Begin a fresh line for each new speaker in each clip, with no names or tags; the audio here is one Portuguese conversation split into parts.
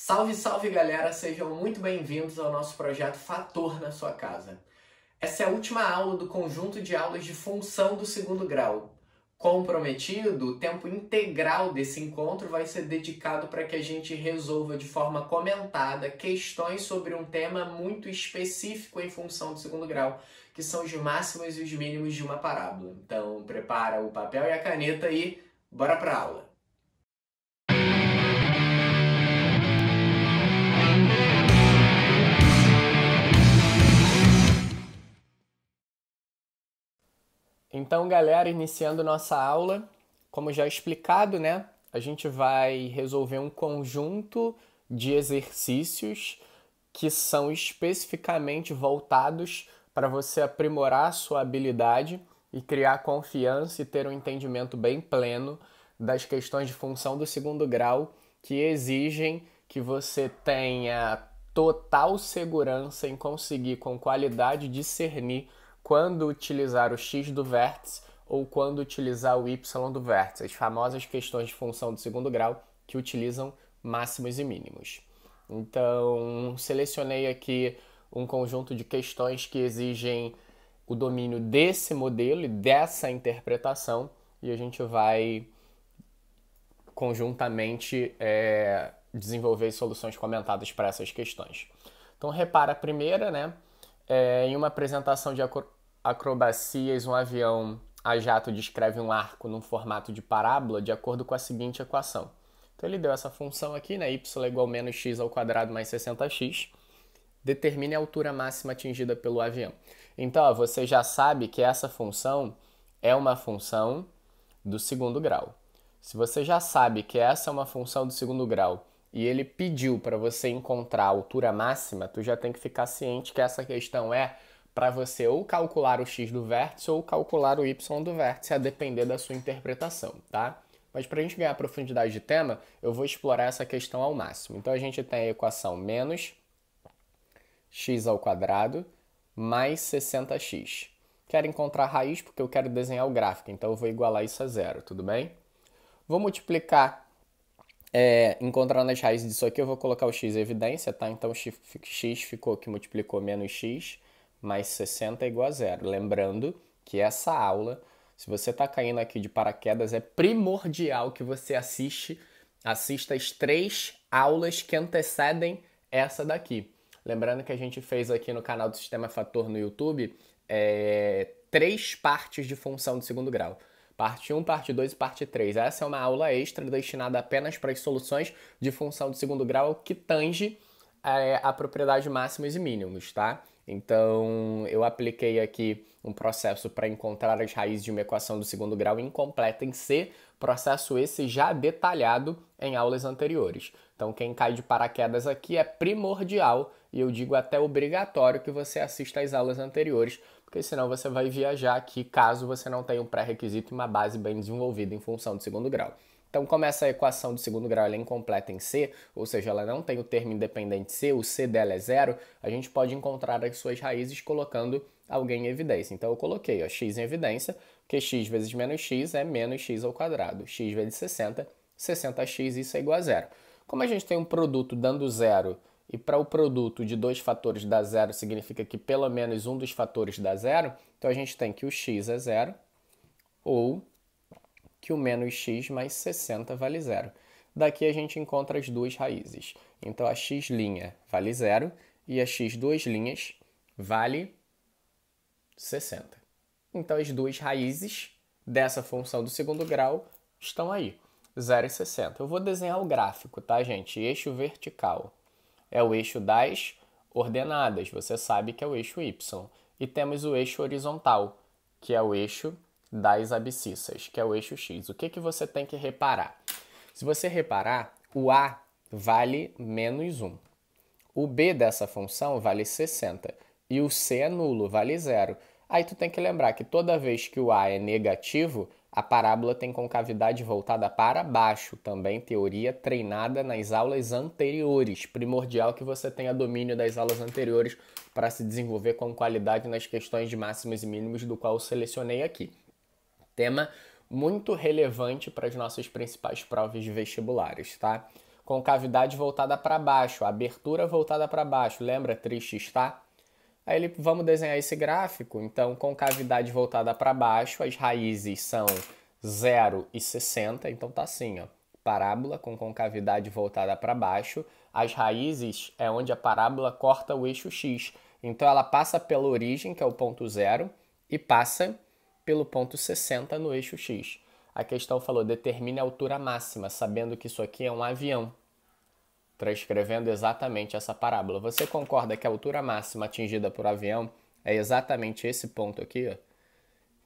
Salve, salve galera, sejam muito bem-vindos ao nosso projeto Fator na sua casa. Essa é a última aula do conjunto de aulas de função do segundo grau. Como prometido, o tempo integral desse encontro vai ser dedicado para que a gente resolva de forma comentada questões sobre um tema muito específico em função do segundo grau, que são os máximos e os mínimos de uma parábola. Então, prepara o papel e a caneta e bora para a aula! Então, galera, iniciando nossa aula, como já explicado, né? A gente vai resolver um conjunto de exercícios que são especificamente voltados para você aprimorar a sua habilidade e criar confiança e ter um entendimento bem pleno das questões de função do segundo grau que exigem que você tenha total segurança em conseguir com qualidade discernir quando utilizar o x do vértice ou quando utilizar o y do vértice, as famosas questões de função do segundo grau que utilizam máximos e mínimos. Então, selecionei aqui um conjunto de questões que exigem o domínio desse modelo e dessa interpretação e a gente vai conjuntamente desenvolver soluções comentadas para essas questões. Então, repara a primeira, né? Em uma apresentação de acrobacias, um avião a jato descreve um arco num formato de parábola de acordo com a seguinte equação. Então ele deu essa função aqui, né? Y igual menos x ao quadrado mais 60x. Determine a altura máxima atingida pelo avião. Então, ó, você já sabe que essa função é uma função do segundo grau. Se você já sabe que essa é uma função do segundo grau e ele pediu para você encontrar a altura máxima, tu já tem que ficar ciente que essa questão é para você ou calcular o x do vértice ou calcular o y do vértice, a depender da sua interpretação, tá? Mas para a gente ganhar profundidade de tema, eu vou explorar essa questão ao máximo. Então a gente tem a equação menos x ao quadrado mais 60x. Quero encontrar a raiz porque eu quero desenhar o gráfico, então eu vou igualar isso a zero, tudo bem? Vou multiplicar, encontrando as raízes disso aqui, eu vou colocar o x em evidência, tá? Então x ficou que multiplicou menos x mais 60 é igual a zero. Lembrando que essa aula, se você está caindo aqui de paraquedas, é primordial que você assista as 3 aulas que antecedem essa daqui. Lembrando que a gente fez aqui no canal do Sistema Fator no YouTube 3 partes de função do segundo grau. Parte 1, parte 2 e parte 3. Essa é uma aula extra destinada apenas para as soluções de função do segundo grau que tange a propriedade máximos e mínimos, tá? Então, eu apliquei aqui um processo para encontrar as raízes de uma equação do segundo grau incompleta em C, processo esse já detalhado em aulas anteriores. Então, quem cai de paraquedas aqui é primordial e eu digo até obrigatório que você assista às aulas anteriores, porque senão você vai viajar aqui caso você não tenha um pré-requisito e uma base bem desenvolvida em função do segundo grau. Então, como essa equação do segundo grau ela é incompleta em C, ou seja, ela não tem o termo independente C, o C dela é zero, a gente pode encontrar as suas raízes colocando alguém em evidência. Então, eu coloquei x em evidência, porque x vezes menos x é menos x ao quadrado. X vezes 60, 60x, isso é igual a zero. Como a gente tem um produto dando zero, e para o produto de 2 fatores dar zero significa que pelo menos um dos fatores dá zero, então a gente tem que o x é zero, ou que o menos x mais 60 vale zero. Daqui a gente encontra as duas raízes. Então a x' vale zero e a x duas linhas vale 60. Então as duas raízes dessa função do segundo grau estão aí, 0 e 60. Eu vou desenhar o gráfico, tá, gente? Eixo vertical é o eixo das ordenadas, você sabe que é o eixo y. E temos o eixo horizontal, que é o eixo das abscissas, que é o eixo x. O que você tem que reparar? Se você reparar, o a vale menos 1. O b dessa função vale 60. E o c é nulo, vale 0. Aí tu tem que lembrar que toda vez que o a é negativo, a parábola tem concavidade voltada para baixo. Também teoria treinada nas aulas anteriores. Primordial que você tenha domínio das aulas anteriores para se desenvolver com qualidade nas questões de máximos e mínimos do qual eu selecionei aqui. Tema muito relevante para as nossas principais provas de vestibulares, tá? concavidade voltada para baixo, abertura voltada para baixo, lembra? 3x, tá? Aí vamos desenhar esse gráfico. Então, concavidade voltada para baixo, as raízes são 0 e 60, então tá assim, ó. Parábola com concavidade voltada para baixo, as raízes é onde a parábola corta o eixo x. Então ela passa pela origem, que é o ponto 0, e passa pelo ponto 60 no eixo x. A questão falou, determine a altura máxima, sabendo que isso aqui é um avião. Transcrevendo exatamente essa parábola. Você concorda que a altura máxima atingida por avião é exatamente esse ponto aqui? Ó?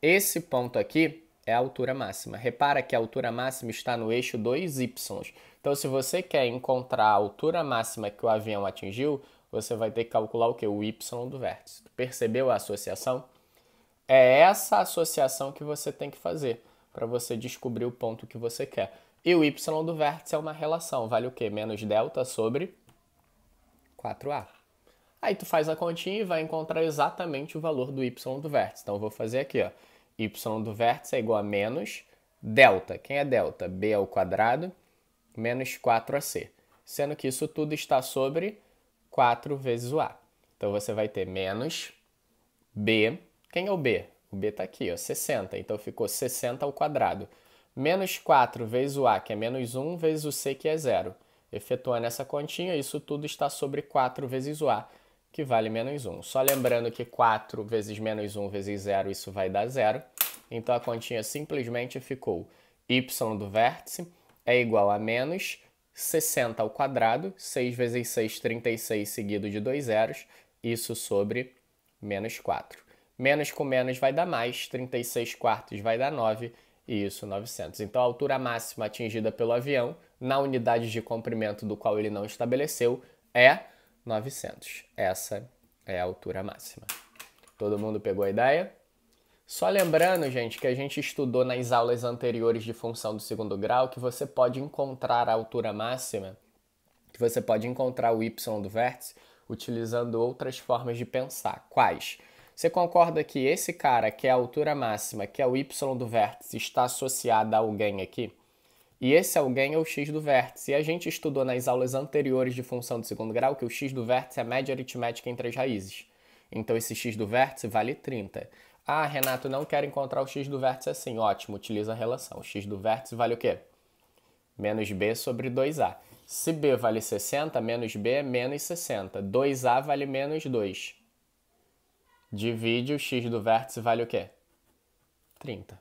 Esse ponto aqui é a altura máxima. Repara que a altura máxima está no eixo 2y. Então, se você quer encontrar a altura máxima que o avião atingiu, você vai ter que calcular o quê? O y do vértice. Percebeu a associação? É essa associação que você tem que fazer para você descobrir o ponto que você quer. E o y do vértice é uma relação. Vale o quê? Menos delta sobre 4a. Aí tu faz a continha e vai encontrar exatamente o valor do y do vértice. Então eu vou fazer aqui, ó. Y do vértice é igual a menos delta. Quem é delta? B ao quadrado menos 4ac. Sendo que isso tudo está sobre 4 vezes o a. Então você vai ter menos b. Quem é o b? O b está aqui, ó, 60. Então ficou 60 ao quadrado. Menos 4 vezes o a, que é menos 1, vezes o c, que é 0. Efetuando essa continha, isso tudo está sobre 4 vezes o a, que vale menos 1. Só lembrando que 4 vezes menos 1 vezes 0, isso vai dar 0. Então a continha simplesmente ficou y do vértice é igual a menos 60 ao quadrado, 6 vezes 6, 36, seguido de 2 zeros, isso sobre menos 4. Menos com menos vai dar mais, 36 quartos vai dar 9, e isso 900. Então a altura máxima atingida pelo avião, na unidade de comprimento do qual ele não estabeleceu, é 900. Essa é a altura máxima. Todo mundo pegou a ideia? Só lembrando, gente, que a gente estudou nas aulas anteriores de função do segundo grau que você pode encontrar a altura máxima, que você pode encontrar o y do vértice utilizando outras formas de pensar. Quais? Você concorda que esse cara, que é a altura máxima, que é o y do vértice, está associado a alguém aqui? E esse alguém é o x do vértice. E a gente estudou nas aulas anteriores de função do segundo grau que o x do vértice é a média aritmética entre as raízes. Então esse x do vértice vale 30. Ah, Renato, não quero encontrar o x do vértice assim. Ótimo, utiliza a relação. O x do vértice vale o quê? Menos b sobre 2a. Se b vale 60, menos b é menos 60. 2a vale menos 2. Divide o x do vértice vale o quê? 30.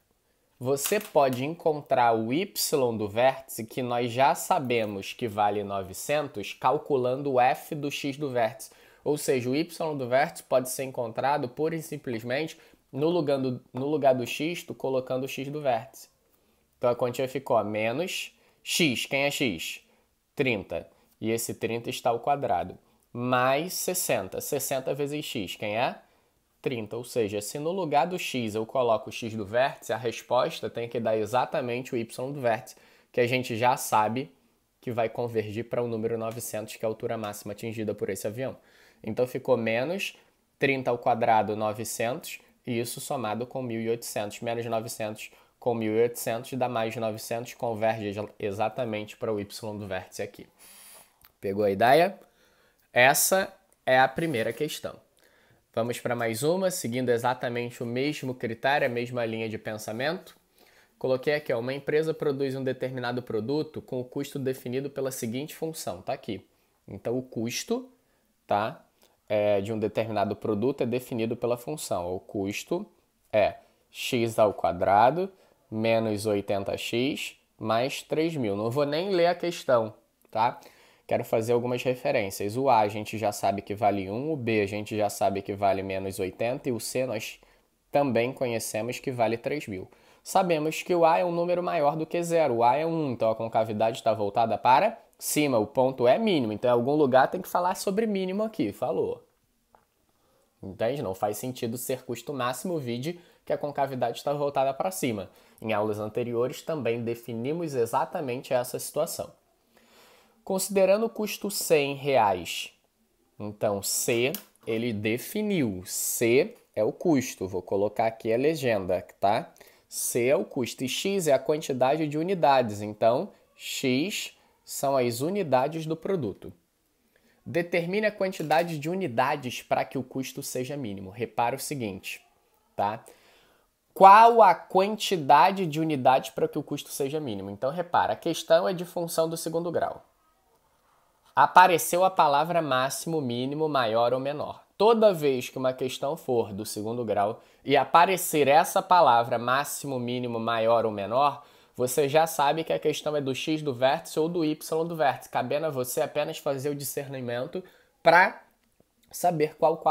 Você pode encontrar o y do vértice, que nós já sabemos que vale 900, calculando o f do x do vértice. Ou seja, o y do vértice pode ser encontrado pura e simplesmente no lugar do x, tu colocando o x do vértice. Então a quantia ficou menos x. Quem é x? 30. E esse 30 está ao quadrado. Mais 60. 60 vezes x. Quem é? 30. Ou seja, se no lugar do x eu coloco o x do vértice, a resposta tem que dar exatamente o y do vértice, que a gente já sabe que vai convergir para o número 900, que é a altura máxima atingida por esse avião. Então ficou menos 30 ao quadrado 900, e isso somado com 1.800. Menos 900 com 1.800 dá mais 900, converge exatamente para o y do vértice aqui. Pegou a ideia? Essa é a primeira questão. Vamos para mais uma, seguindo exatamente o mesmo critério, a mesma linha de pensamento. Coloquei aqui, ó, uma empresa produz um determinado produto com o custo definido pela seguinte função, tá aqui. Então, o custo, tá, de um determinado produto é definido pela função. O custo é x ao quadrado menos 80x mais 3.000. Não vou nem ler a questão, tá? Quero fazer algumas referências. O A a gente já sabe que vale 1, o B a gente já sabe que vale menos 80 e o C nós também conhecemos que vale 3.000. Sabemos que o A é um número maior do que 0, o A é 1, então a concavidade está voltada para cima, o ponto é mínimo, então em algum lugar tem que falar sobre mínimo aqui, falou. Entende? Não faz sentido ser custo máximo, vide que a concavidade está voltada para cima. Em aulas anteriores também definimos exatamente essa situação. Considerando o custo R$100, então C, ele definiu, C é o custo, vou colocar aqui a legenda, tá? C é o custo e X é a quantidade de unidades, então X são as unidades do produto. Determine a quantidade de unidades para que o custo seja mínimo. Repara o seguinte, tá? Qual a quantidade de unidades para que o custo seja mínimo? Então, repara, a questão é de função do segundo grau. Apareceu a palavra máximo, mínimo, maior ou menor. Toda vez que uma questão for do segundo grau e aparecer essa palavra máximo, mínimo, maior ou menor, você já sabe que a questão é do x do vértice ou do y do vértice, cabendo a você apenas fazer o discernimento para saber qual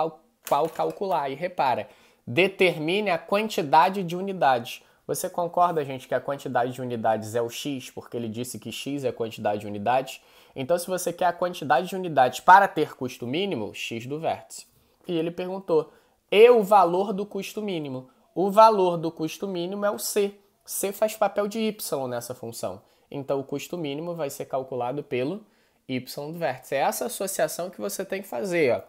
calcular. E repara, determine a quantidade de unidades. Você concorda, gente, que a quantidade de unidades é o x, porque ele disse que x é a quantidade de unidades? Então, se você quer a quantidade de unidades para ter custo mínimo, x do vértice. E ele perguntou, e o valor do custo mínimo? O valor do custo mínimo é o c. C faz papel de y nessa função. Então, o custo mínimo vai ser calculado pelo y do vértice. É essa associação que você tem que fazer. Ó.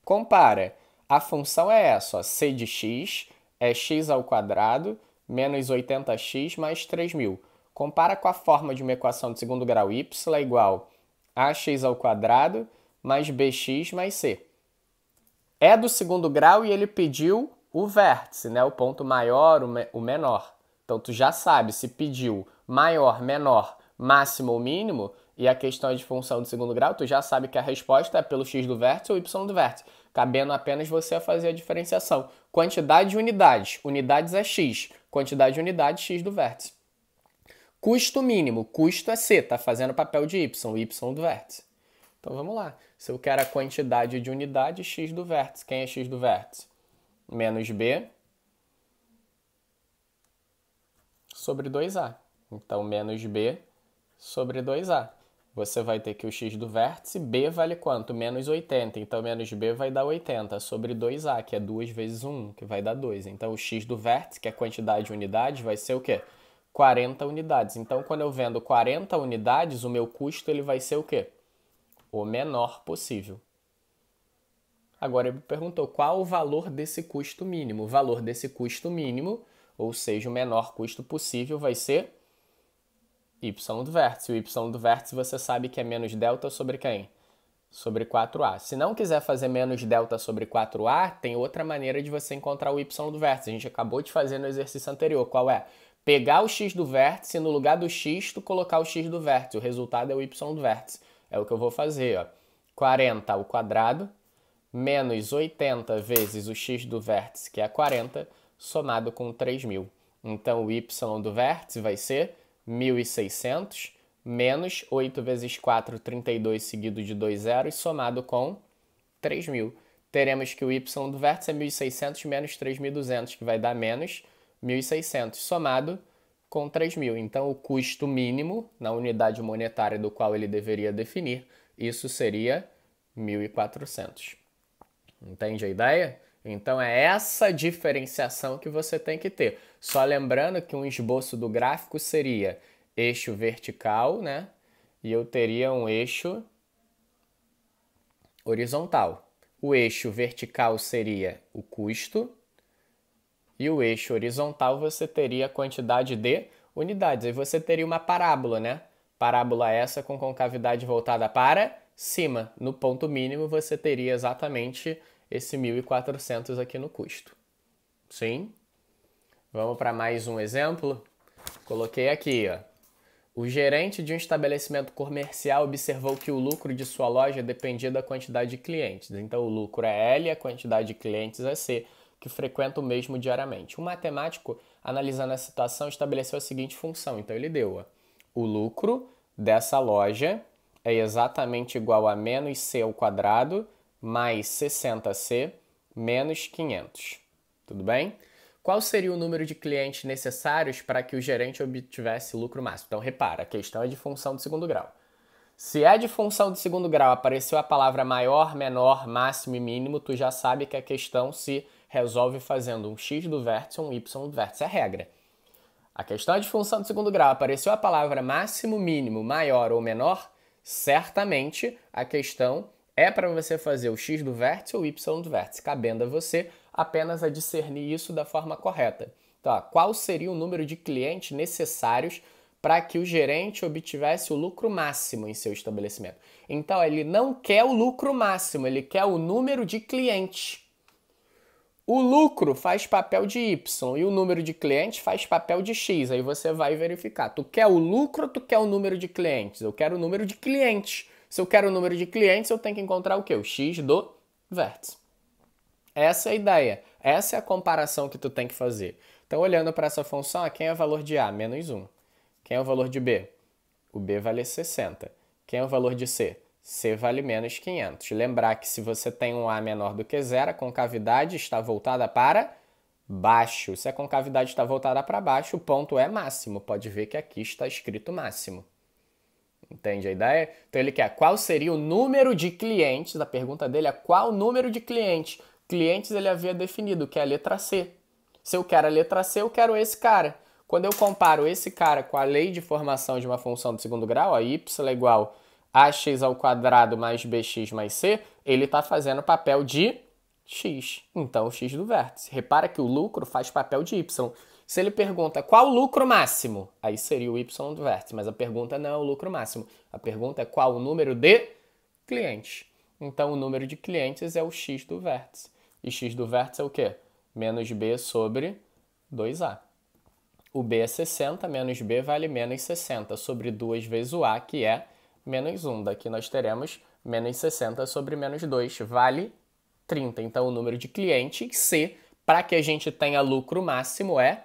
Compara. A função é essa. Ó. C de x é x ao quadrado menos 80x mais 3.000. Compara com a forma de uma equação de segundo grau. Y é igual a ax ao quadrado mais bx mais c. É do segundo grau e ele pediu o vértice, né? O ponto maior, o menor. Então, tu já sabe se pediu maior, menor, máximo ou mínimo, e a questão é de função do segundo grau, tu já sabe que a resposta é pelo x do vértice ou y do vértice, cabendo apenas você a fazer a diferenciação. Quantidade de unidades. Unidades é x. Quantidade de unidades, x do vértice. Custo mínimo. Custo é c, tá fazendo papel de y do vértice. Então, vamos lá. Se eu quero a quantidade de unidades, x do vértice. Quem é x do vértice? Menos b sobre 2a. Então, menos b sobre 2a. Você vai ter que o x do vértice, b vale quanto? Menos 80. Então, menos b vai dar 80 sobre 2a, que é 2 vezes 1, que vai dar 2. Então, o x do vértice, que é a quantidade de unidades, vai ser o quê? 40 unidades. Então, quando eu vendo 40 unidades, o meu custo ele vai ser o quê? O menor possível. Agora, ele perguntou qual o valor desse custo mínimo. O valor desse custo mínimo, ou seja, o menor custo possível, vai ser y do vértice. O y do vértice você sabe que é menos delta sobre quem? Sobre 4a. Se não quiser fazer menos delta sobre 4a, tem outra maneira de você encontrar o y do vértice. A gente acabou de fazer no exercício anterior. Qual é? Pegar o x do vértice e no lugar do x, tu colocar o x do vértice. O resultado é o y do vértice. É o que eu vou fazer. Ó. 40 ao quadrado menos 80 vezes o x do vértice, que é 40, somado com 3.000. Então, o y do vértice vai ser 1.600 menos 8 vezes 4, 32 seguido de 2 zeros, somado com 3.000. Teremos que o y do vértice é 1.600 menos 3.200, que vai dar menos 1.600, somado com 3.000. Então, o custo mínimo, na unidade monetária do qual ele deveria definir, isso seria 1.400. Entende a ideia? Então, é essa diferenciação que você tem que ter. Só lembrando que um esboço do gráfico seria eixo vertical, né? E eu teria um eixo horizontal. O eixo vertical seria o custo e o eixo horizontal você teria a quantidade de unidades. Aí você teria uma parábola, né? Parábola essa com concavidade voltada para cima. No ponto mínimo você teria exatamente esse 1.400 aqui no custo. Sim? Vamos para mais um exemplo? Coloquei aqui, ó. O gerente de um estabelecimento comercial observou que o lucro de sua loja dependia da quantidade de clientes. Então, o lucro é L e a quantidade de clientes é C, que frequentam o mesmo diariamente. O matemático, analisando a situação, estabeleceu a seguinte função. Então, ele deu, ó, o lucro dessa loja é exatamente igual a menos C ao quadrado mais 60C menos 500. Tudo bem? Qual seria o número de clientes necessários para que o gerente obtivesse lucro máximo? Então, repara, a questão é de função de segundo grau. Se é de função de segundo grau, apareceu a palavra maior, menor, máximo e mínimo, tu já sabe que a questão se resolve fazendo um x do vértice ou um y do vértice. É a regra. A questão é de função de segundo grau, apareceu a palavra máximo, mínimo, maior ou menor, certamente a questão é para você fazer o x do vértice ou o y do vértice, cabendo a você apenas a discernir isso da forma correta. Então, qual seria o número de clientes necessários para que o gerente obtivesse o lucro máximo em seu estabelecimento. Então, ele não quer o lucro máximo, ele quer o número de clientes. O lucro faz papel de Y e o número de clientes faz papel de X. Aí você vai verificar. Tu quer o lucro ou tu quer o número de clientes? Eu quero o número de clientes. Se eu quero o número de clientes, eu tenho que encontrar o quê? O X do vértice. Essa é a ideia. Essa é a comparação que tu tem que fazer. Então, olhando para essa função, quem é o valor de A? Menos 1. Quem é o valor de B? O B vale 60. Quem é o valor de C? C vale menos 500. Lembrar que se você tem um A menor do que zero, a concavidade está voltada para baixo. Se a concavidade está voltada para baixo, o ponto é máximo. Pode ver que aqui está escrito máximo. Entende a ideia? Então ele quer qual seria o número de clientes. A pergunta dele é qual número de clientes. Clientes ele havia definido, que é a letra C. Se eu quero a letra C, eu quero esse cara. Quando eu comparo esse cara com a lei de formação de uma função do segundo grau, a y é igual a ax ao quadrado mais bx mais c, ele está fazendo papel de x. Então, o x do vértice. Repara que o lucro faz papel de y. Se ele pergunta qual o lucro máximo, aí seria o y do vértice. Mas a pergunta não é o lucro máximo. A pergunta é qual o número de clientes. Então, o número de clientes é o x do vértice. E x do vértice é o quê? Menos b sobre 2a. O b é 60, menos b vale menos 60 sobre 2 vezes o a, que é menos 1. Daqui nós teremos menos 60 sobre menos 2, vale 30. Então, o número de clientes, C, para que a gente tenha lucro máximo, é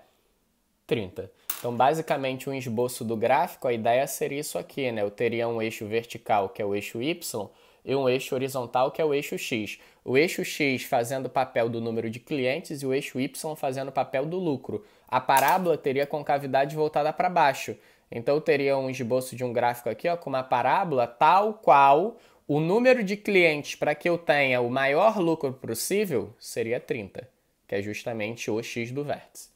30. Então, basicamente, um esboço do gráfico, a ideia seria isso aqui, né? Eu teria um eixo vertical, que é o eixo Y, e um eixo horizontal, que é o eixo X. O eixo X fazendo o papel do número de clientes e o eixo Y fazendo o papel do lucro. A parábola teria a concavidade voltada para baixo. Então, eu teria um esboço de um gráfico aqui, ó, com uma parábola tal qual o número de clientes para que eu tenha o maior lucro possível seria 30, que é justamente o X do vértice.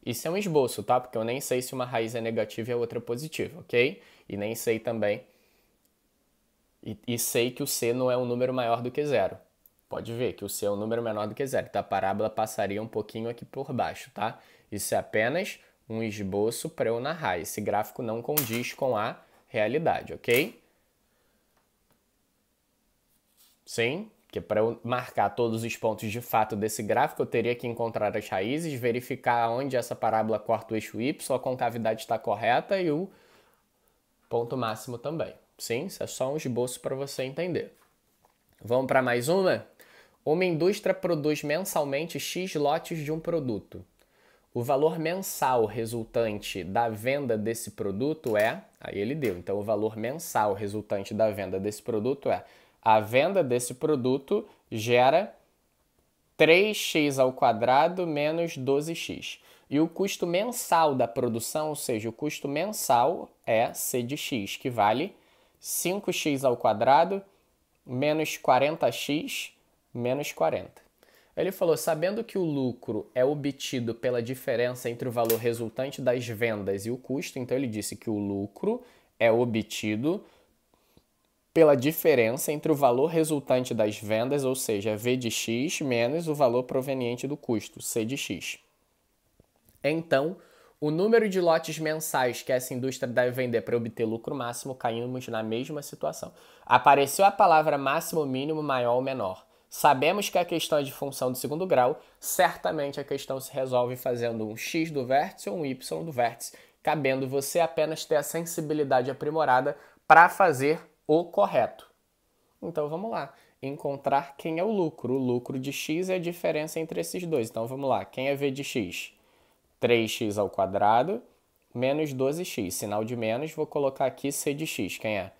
Isso é um esboço, tá? Porque eu nem sei se uma raiz é negativa e a outra é positiva, ok? E nem sei também... E sei que o C não é um número maior do que zero. Pode ver que o C é um número menor do que zero. Então, a parábola passaria um pouquinho aqui por baixo, tá? Isso é apenas um esboço para eu narrar. Esse gráfico não condiz com a realidade, ok? Sim, que para eu marcar todos os pontos de fato desse gráfico, eu teria que encontrar as raízes, verificar onde essa parábola corta o eixo Y, a concavidade está correta e o ponto máximo também. Sim, isso é só um esboço para você entender. Vamos para mais uma? Uma indústria produz mensalmente X lotes de um produto. O valor mensal resultante da venda desse produto é... Aí ele deu. Então, o valor mensal resultante da venda desse produto é... A venda desse produto gera 3x ao quadrado menos 12x. E o custo mensal da produção, ou seja, o custo mensal é C de x, que vale 5x ao quadrado menos 40x menos 40. Ele falou, sabendo que o lucro é obtido pela diferença entre o valor resultante das vendas e o custo, então ele disse que o lucro é obtido pela diferença entre o valor resultante das vendas, ou seja, V de x, menos o valor proveniente do custo, C de x. Então, o número de lotes mensais que essa indústria deve vender para obter lucro máximo, caímos na mesma situação. Apareceu a palavra máximo, mínimo, maior ou menor. Sabemos que a questão é de função do segundo grau, certamente a questão se resolve fazendo um x do vértice ou um y do vértice, cabendo você apenas ter a sensibilidade aprimorada para fazer o correto. Então vamos lá, encontrar quem é o lucro. O lucro de x é a diferença entre esses dois. Então vamos lá, quem é V de x? 3x ao quadrado menos 12x. Sinal de menos, vou colocar aqui C de x. Quem é?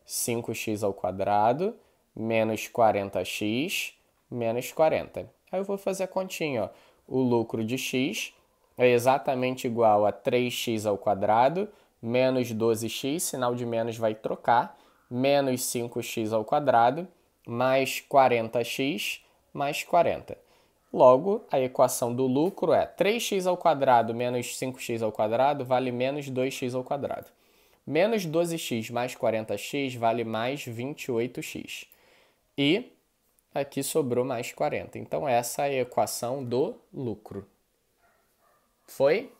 5x ao quadrado menos 40x menos 40. Aí eu vou fazer a continha, ó. O lucro de x é exatamente igual a 3x ao quadrado menos 12x, sinal de menos vai trocar, menos 5x ao quadrado mais 40x mais 40. Logo, a equação do lucro é 3x ao quadrado menos 5x ao quadrado vale menos 2x ao quadrado. Menos 12x mais 40x vale mais 28x. E aqui sobrou mais 40. Então, essa é a equação do lucro. Foi?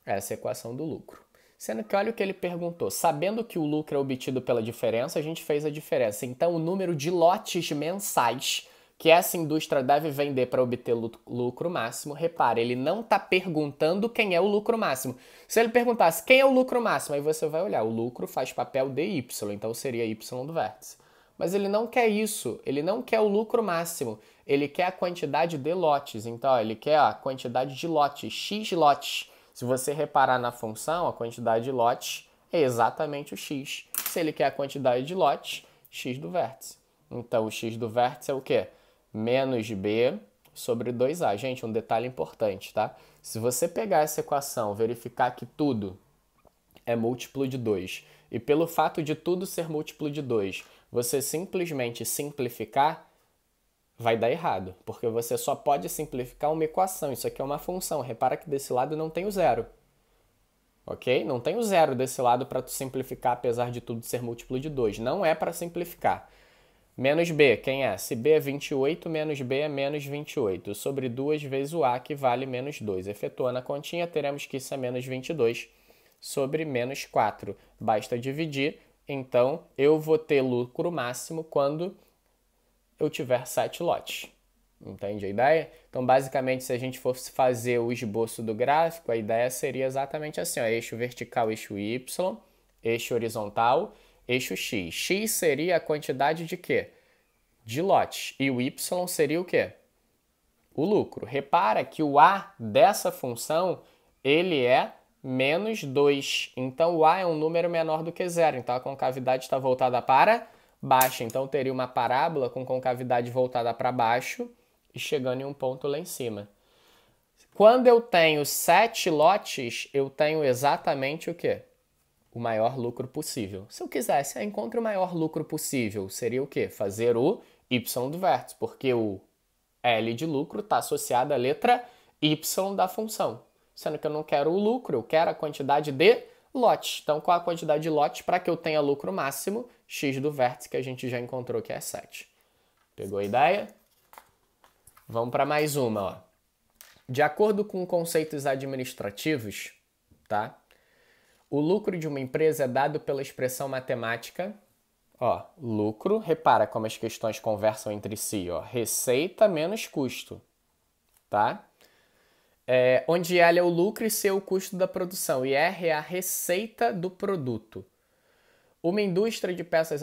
Essa é a equação do lucro. Sendo que olha o que ele perguntou. Sabendo que o lucro é obtido pela diferença, a gente fez a diferença. Então, o número de lotes mensais que essa indústria deve vender para obter lucro máximo, repare, ele não está perguntando quem é o lucro máximo. Se ele perguntasse quem é o lucro máximo, aí você vai olhar, o lucro faz papel de Y, então seria Y do vértice. Mas ele não quer isso, ele não quer o lucro máximo, ele quer a quantidade de lotes. Então, ó, ele quer a quantidade de lotes, X lotes. Se você reparar na função, a quantidade de lotes é exatamente o X. Se ele quer a quantidade de lotes, X do vértice. Então, o X do vértice é o quê? Menos B sobre 2A. Gente, um detalhe importante, tá? Se você pegar essa equação, verificar que tudo é múltiplo de 2, e pelo fato de tudo ser múltiplo de 2, você simplesmente simplificar, vai dar errado, porque você só pode simplificar uma equação. Isso aqui é uma função. Repara que desse lado não tem o zero. Ok? Não tem o zero desse lado para tu simplificar, apesar de tudo ser múltiplo de 2. Não é para simplificar. Menos B, quem é? Se B é 28, menos B é menos 28. Sobre 2 vezes o A, que vale menos 2. Efetuando a continha, teremos que isso é menos 22 sobre menos 4. Basta dividir. Então, eu vou ter lucro máximo quando eu tiver 7 lotes. Entende a ideia? Então, basicamente, se a gente fosse fazer o esboço do gráfico, a ideia seria exatamente assim, ó, eixo vertical, eixo Y, eixo horizontal, eixo X. X seria a quantidade de quê? De lotes. E o Y seria o quê? O lucro. Repara que o A dessa função, ele é menos 2. Então, o A é um número menor do que zero. Então, a concavidade está voltada para baixo. Então, teria uma parábola com concavidade voltada para baixo e chegando em um ponto lá em cima. Quando eu tenho 7 lotes, eu tenho exatamente o quê? O maior lucro possível. Se eu quisesse, encontre o maior lucro possível, seria o quê? Fazer o Y do vértice, porque o L de lucro está associado à letra Y da função. Sendo que eu não quero o lucro, eu quero a quantidade de lotes. Então, qual a quantidade de lotes para que eu tenha lucro máximo? X do vértice, que a gente já encontrou que é 7. Pegou a ideia? Vamos para mais uma. Ó. De acordo com conceitos administrativos, tá? O lucro de uma empresa é dado pela expressão matemática, ó, lucro, repara como as questões conversam entre si, ó, receita menos custo, tá? Onde L é o lucro e C é o custo da produção, e R é a receita do produto. Uma indústria de peças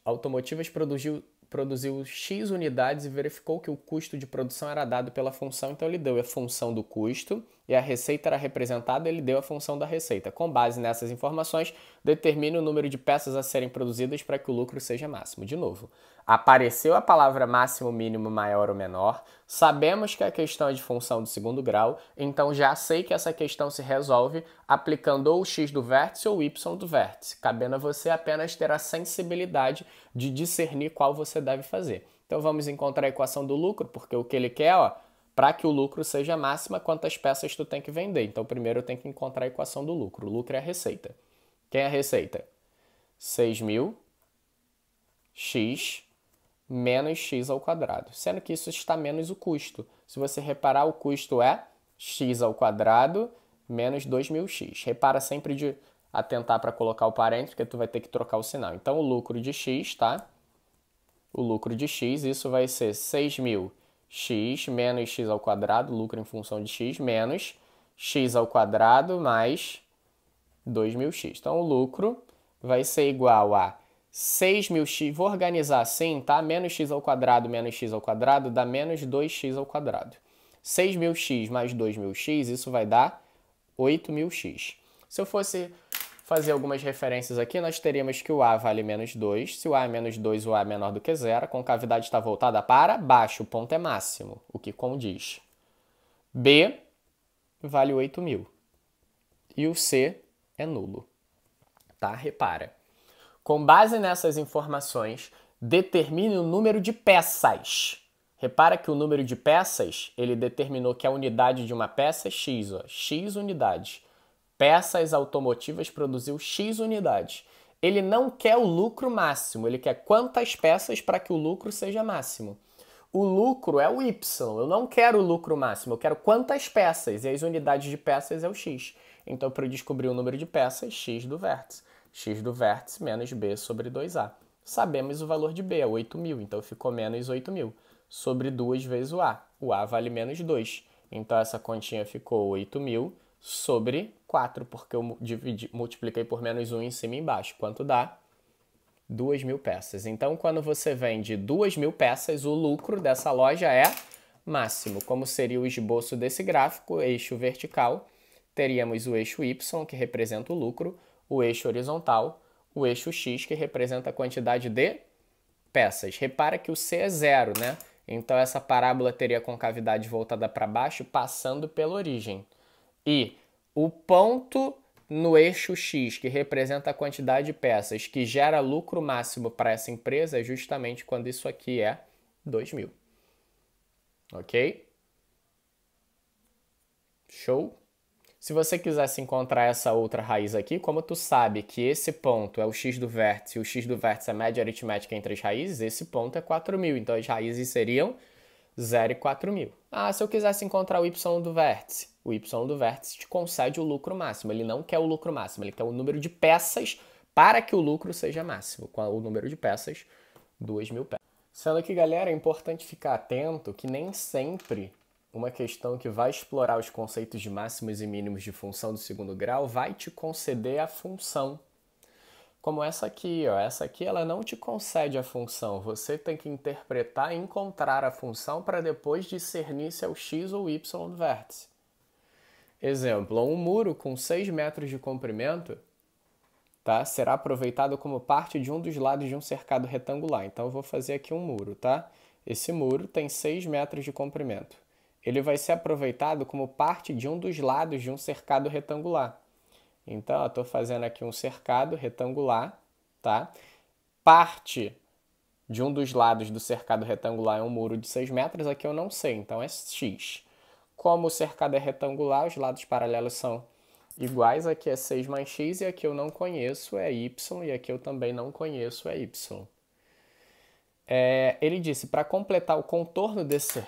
automotivas produziu X unidades e verificou que o custo de produção era dado pela função, então ele deu a função do custo e a receita era representada, ele deu a função da receita. Com base nessas informações, determine o número de peças a serem produzidas para que o lucro seja máximo. De novo, apareceu a palavra máximo, mínimo, maior ou menor, sabemos que a questão é de função do segundo grau, então já sei que essa questão se resolve aplicando ou o x do vértice ou o y do vértice, cabendo a você apenas ter a sensibilidade de discernir qual você deve fazer. Então vamos encontrar a equação do lucro, porque o que ele quer, ó, para que o lucro seja máxima, quantas peças tu tem que vender. Então primeiro eu tenho que encontrar a equação do lucro. O lucro é a receita. Quem é a receita? 6.000 x menos x ao quadrado, sendo que isso está menos o custo. Se você reparar, o custo é x ao quadrado menos 2.000x. Repara sempre de atentar para colocar o parênteses, porque tu vai ter que trocar o sinal. Então, o lucro de x, tá? O lucro de x, isso vai ser 6.000x menos x ao quadrado, lucro em função de x, menos x ao quadrado mais 2.000x. Então, o lucro vai ser igual a 6.000x, vou organizar assim, tá? Menos x ao quadrado menos x ao quadrado dá menos 2x ao quadrado. 6.000x mais 2.000x, isso vai dar 8.000x. Se eu fosse fazer algumas referências aqui, nós teríamos que o A vale menos 2. Se o A é menos 2, o A é menor do que zero. A concavidade está voltada para baixo, o ponto é máximo, o que condiz. B vale 8.000. E o C é nulo. Tá? Repara. Com base nessas informações, determine o número de peças. Repara que o número de peças, ele determinou que a unidade de uma peça é X, ó, X unidades. Peças automotivas produziu X unidades. Ele não quer o lucro máximo, ele quer quantas peças para que o lucro seja máximo. O lucro é o Y, eu não quero o lucro máximo, eu quero quantas peças, e as unidades de peças é o X. Então, para eu descobrir o número de peças, x do vértice. X do vértice menos b sobre 2a. Sabemos o valor de b, é 8.000, então ficou menos 8.000. Sobre 2 vezes o a. O a vale menos 2. Então, essa continha ficou 8.000 sobre 4, porque eu multipliquei por menos 1 em cima e embaixo. Quanto dá? 2.000 peças. Então, quando você vende 2.000 peças, o lucro dessa loja é máximo. Como seria o esboço desse gráfico, eixo vertical, teríamos o eixo Y, que representa o lucro, o eixo horizontal, o eixo X, que representa a quantidade de peças. Repara que o C é zero, né? Então, essa parábola teria a concavidade voltada para baixo, passando pela origem. E o ponto no eixo X, que representa a quantidade de peças que gera lucro máximo para essa empresa, é justamente quando isso aqui é 2.000. Ok? Show? Se você quisesse encontrar essa outra raiz aqui, como tu sabe que esse ponto é o x do vértice e o x do vértice é a média aritmética entre as raízes, esse ponto é 4.000. Então, as raízes seriam 0 e 4.000. Ah, se eu quisesse encontrar o y do vértice te concede o lucro máximo. Ele não quer o lucro máximo, ele quer o número de peças para que o lucro seja máximo. Com o número de peças, 2.000 peças. Sendo que, galera, é importante ficar atento que nem sempre uma questão que vai explorar os conceitos de máximos e mínimos de função do segundo grau vai te conceder a função. Como essa aqui, ó. Essa aqui ela não te concede a função. Você tem que interpretar e encontrar a função para depois discernir se é o x ou o y do vértice. Exemplo, um muro com 6 metros de comprimento, tá, será aproveitado como parte de um dos lados de um cercado retangular. Então, eu vou fazer aqui um muro, tá? Esse muro tem 6 metros de comprimento. Ele vai ser aproveitado como parte de um dos lados de um cercado retangular. Então, eu estou fazendo aqui um cercado retangular, tá? Parte de um dos lados do cercado retangular é um muro de 6 metros, aqui eu não sei, então é x. Como o cercado é retangular, os lados paralelos são iguais, aqui é 6 mais x, e aqui eu não conheço, é y, e aqui eu também não conheço, é y. Ele disse, para completar o contorno desse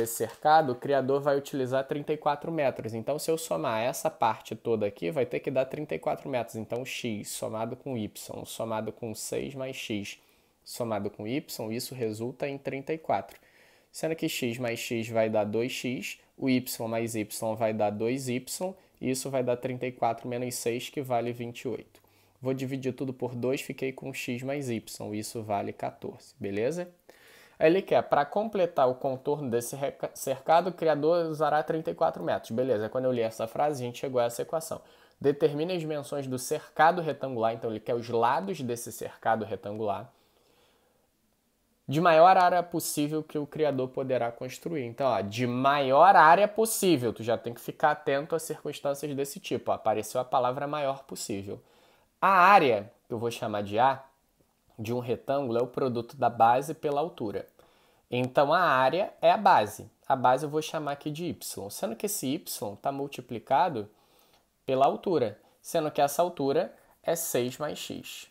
cercado, o criador vai utilizar 34 metros. Então, se eu somar essa parte toda aqui, vai ter que dar 34 metros. Então, x somado com y, somado com 6 mais x, somado com y, isso resulta em 34. Sendo que x mais x vai dar 2x, o y mais y vai dar 2y, e isso vai dar 34 menos 6, que vale 28. Vou dividir tudo por 2, fiquei com x mais y, isso vale 14, beleza? Aí ele quer, para completar o contorno desse cercado, o criador usará 34 metros, beleza? Quando eu li essa frase, a gente chegou a essa equação. Determine as dimensões do cercado retangular, então ele quer os lados desse cercado retangular, de maior área possível que o criador poderá construir. Então, ó, de maior área possível, tu já tem que ficar atento a circunstâncias desse tipo. Ó, apareceu a palavra maior possível. A área, que eu vou chamar de A, de um retângulo é o produto da base pela altura. Então, a área é a base. A base eu vou chamar aqui de y, sendo que esse y está multiplicado pela altura, sendo que essa altura é 6 mais x.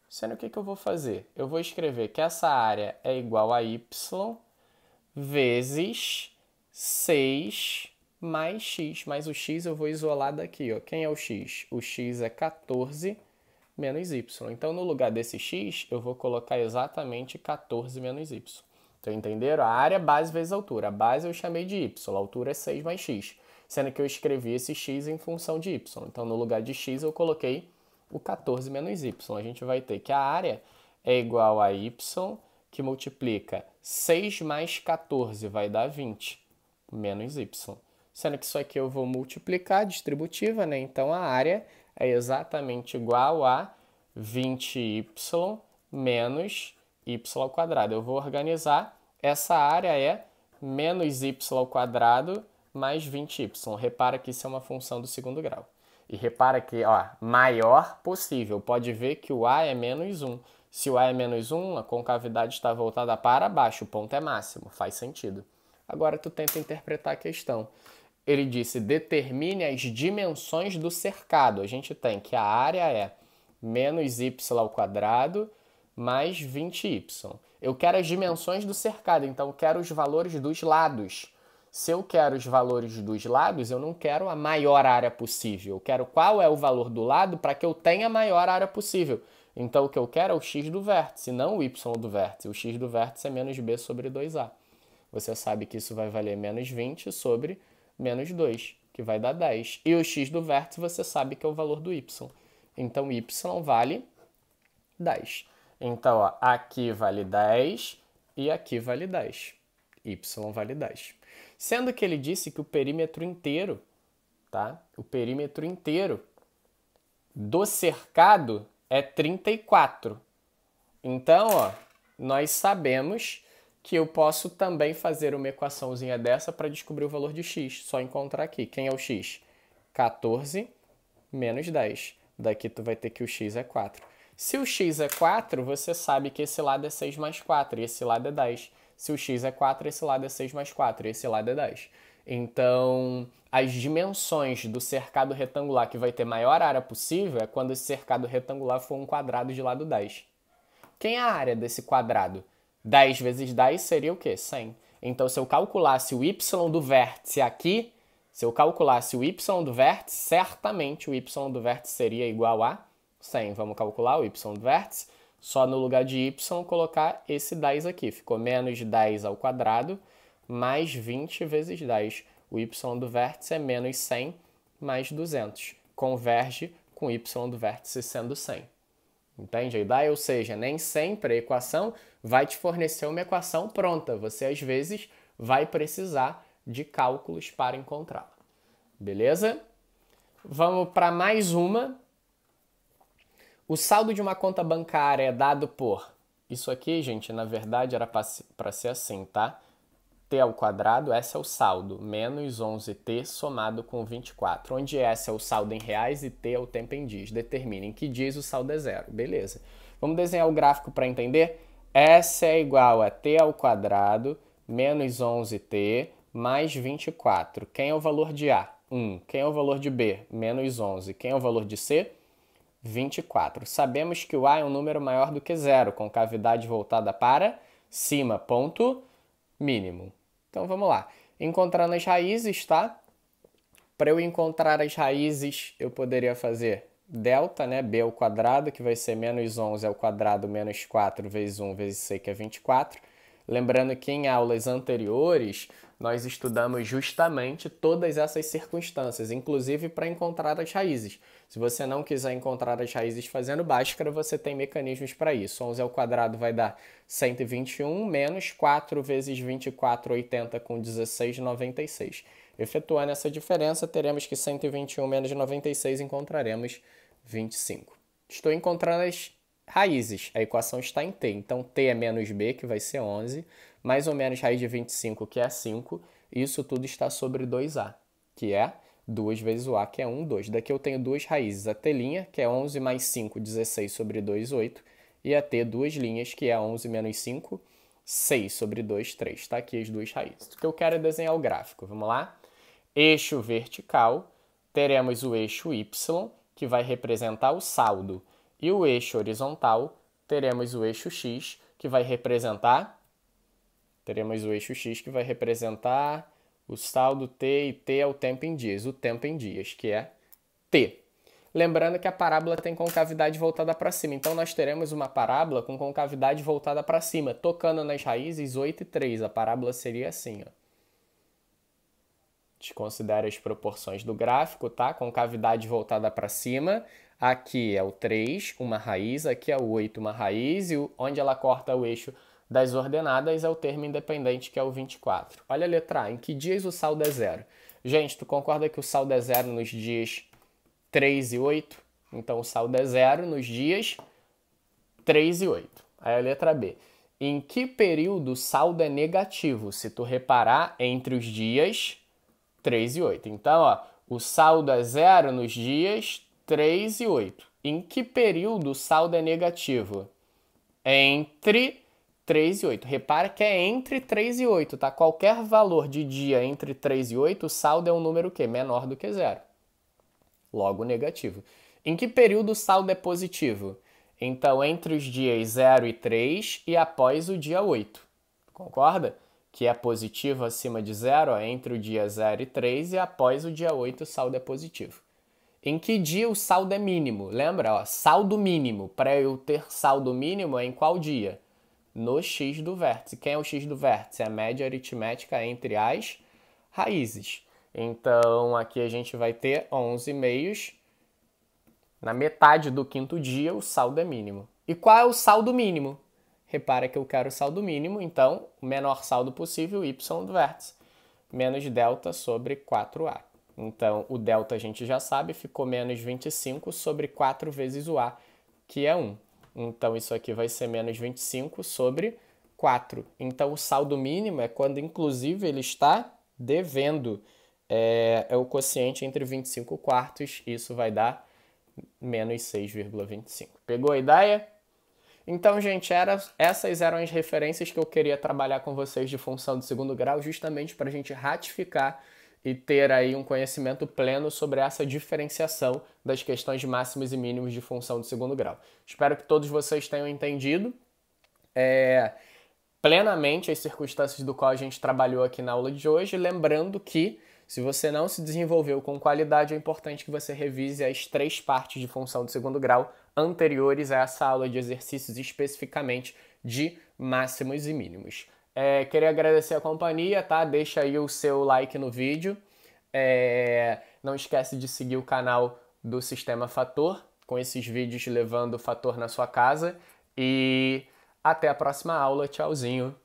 Sendo que o que eu vou fazer? Eu vou escrever que essa área é igual a y vezes 6 mais x. Mas o x eu vou isolar daqui, ó. Quem é o x? O x é 14 menos y. Então, no lugar desse x, eu vou colocar exatamente 14 menos y. Então, entenderam? A área é base vezes a altura. A base eu chamei de y, a altura é 6 mais x. Sendo que eu escrevi esse x em função de y. Então, no lugar de x, eu coloquei o 14 menos y. A gente vai ter que a área é igual a y, que multiplica 6 mais 14, vai dar 20, menos y. Sendo que isso aqui eu vou multiplicar, distributiva, né? Então, a área é exatamente igual a 20y menos y ao quadrado. Eu vou organizar, essa área é menos y ao quadrado mais 20y. Repara que isso é uma função do segundo grau. E repara que, ó, maior possível. Pode ver que o A é menos 1. Se o A é menos 1, a concavidade está voltada para baixo. O ponto é máximo. Faz sentido. Agora, tu tenta interpretar a questão. Ele disse, determine as dimensões do cercado. A gente tem que a área é menos y ao quadrado mais 20y. Eu quero as dimensões do cercado, então eu quero os valores dos lados. Se eu quero os valores dos lados, eu não quero a maior área possível. Eu quero qual é o valor do lado para que eu tenha a maior área possível. Então, o que eu quero é o x do vértice, não o y do vértice. O x do vértice é menos b sobre 2a. Você sabe que isso vai valer menos 20 sobre menos 2, que vai dar 10. E o x do vértice você sabe que é o valor do y. Então, y vale 10. Então, ó, aqui vale 10 e aqui vale 10. Y vale 10. Sendo que ele disse que o perímetro inteiro, tá? O perímetro inteiro do cercado é 34. Então, ó, nós sabemos que eu posso também fazer uma equaçãozinha dessa para descobrir o valor de x. Só encontrar aqui. Quem é o x? 14 menos 10. Daqui tu vai ter que o x é 4. Se o x é 4, você sabe que esse lado é 6 mais 4 e esse lado é 10. Se o x é 4, esse lado é 6 mais 4 e esse lado é 10. Então, as dimensões do cercado retangular que vai ter maior área possível é quando esse cercado retangular for um quadrado de lado 10. Quem é a área desse quadrado? 10 vezes 10 seria o quê? 100. Então, se eu calculasse o y do vértice aqui, certamente o y do vértice seria igual a 100. Vamos calcular o y do vértice. Só no lugar de y colocar esse 10 aqui. Ficou menos 10 ao quadrado mais 20 vezes 10. O y do vértice é menos 100 mais 200. Converge com o y do vértice sendo 100. Entende a ideia? Ou seja, nem sempre a equação vai te fornecer uma equação pronta. Você, às vezes, vai precisar de cálculos para encontrá-la. Beleza? Vamos para mais uma. O saldo de uma conta bancária é dado por... Isso aqui, gente, na verdade, era para ser assim, tá? T ao quadrado, S é o saldo, menos 11t somado com 24, onde S é o saldo em reais e T é o tempo em dias. Determine em que dias o saldo é zero. Beleza. Vamos desenhar o gráfico para entender? S é igual a T ao quadrado, menos 11t, mais 24. Quem é o valor de A? 1. Quem é o valor de B? Menos 11. Quem é o valor de C? 24. Sabemos que o A é um número maior do que zero, com cavidade voltada para cima, ponto mínimo. Então, vamos lá. Encontrando as raízes, tá? Para eu encontrar as raízes, eu poderia fazer delta, né? B ao quadrado, que vai ser menos 11 ao quadrado, menos 4 vezes 1 vezes C, que é 24. Lembrando que em aulas anteriores, nós estudamos justamente todas essas circunstâncias, inclusive para encontrar as raízes. Se você não quiser encontrar as raízes fazendo Bhaskara, você tem mecanismos para isso. 11 ao quadrado vai dar 121, menos 4 vezes 24, 80, com 16, 96. Efetuando essa diferença, teremos que 121 menos 96 encontraremos 25. Estou encontrando as raízes. A equação está em t. Então, t é menos b, que vai ser 11, mais ou menos raiz de 25, que é 5. E isso tudo está sobre 2a, que é 2 vezes o a, que é 1, 2. Daqui eu tenho duas raízes. A t', que é 11 mais 5, 16 sobre 2, 8. E a t, duas linhas, que é 11 menos 5, 6 sobre 2, 3. Está aqui as duas raízes. O que eu quero é desenhar o gráfico. Vamos lá? Eixo vertical, teremos o eixo y, que vai representar o saldo. E o eixo horizontal, teremos o eixo x, que vai representar... Teremos o eixo x, que vai representar o saldo t, e t é o tempo em dias. O tempo em dias, que é t. Lembrando que a parábola tem concavidade voltada para cima. Então, nós teremos uma parábola com concavidade voltada para cima, tocando nas raízes 8 e 3. A parábola seria assim, ó. Desconsidere as proporções do gráfico, tá? Concavidade voltada para cima. Aqui é o 3, uma raiz. Aqui é o 8, uma raiz. E onde ela corta o eixo das ordenadas é o termo independente, que é o 24. Olha a letra A. Em que dias o saldo é zero? Gente, tu concorda que o saldo é zero nos dias 3 e 8? Então, o saldo é zero nos dias 3 e 8. Aí a letra B. Em que período o saldo é negativo? Se tu reparar, entre os dias 3 e 8. Então, ó, o saldo é zero nos dias 3 e 8. Em que período o saldo é negativo? Entre 3 e 8. Repara que é entre 3 e 8, tá? Qualquer valor de dia entre 3 e 8, o saldo é um número o quê? Menor do que zero. Logo, negativo. Em que período o saldo é positivo? Então, entre os dias 0 e 3 e após o dia 8. Concorda? que é positivo acima de 0, ó, entre o dia 0 e 3, e após o dia 8 o saldo é positivo. Em que dia o saldo é mínimo? Lembra? Ó, saldo mínimo. Para eu ter saldo mínimo é em qual dia? No x do vértice. Quem é o x do vértice? É a média aritmética entre as raízes. Então, aqui a gente vai ter 11 meios. Na metade do quinto dia, o saldo é mínimo. E qual é o saldo mínimo? Repara que eu quero o saldo mínimo, então, o menor saldo possível, y do vértice, menos delta sobre 4a. Então, o delta a gente já sabe, ficou menos 25 sobre 4 vezes o a, que é 1. Então, isso aqui vai ser menos 25 sobre 4. Então, o saldo mínimo é quando, inclusive, ele está devendo. É o quociente entre 25 quartos, isso vai dar menos 6,25. Pegou a ideia? Então, gente, essas eram as referências que eu queria trabalhar com vocês de função de segundo grau, justamente para a gente ratificar e ter aí um conhecimento pleno sobre essa diferenciação das questões de máximos e mínimos de função de segundo grau. Espero que todos vocês tenham entendido plenamente as circunstâncias do qual a gente trabalhou aqui na aula de hoje, lembrando que se você não se desenvolveu com qualidade, é importante que você revise as 3 partes de função de segundo grau anteriores a essa aula de exercícios, especificamente de máximos e mínimos. Queria agradecer a companhia, tá? Deixa aí o seu like no vídeo. Não esquece de seguir o canal do Sistema Fator, com esses vídeos levando o fator na sua casa. E até a próxima aula. Tchauzinho!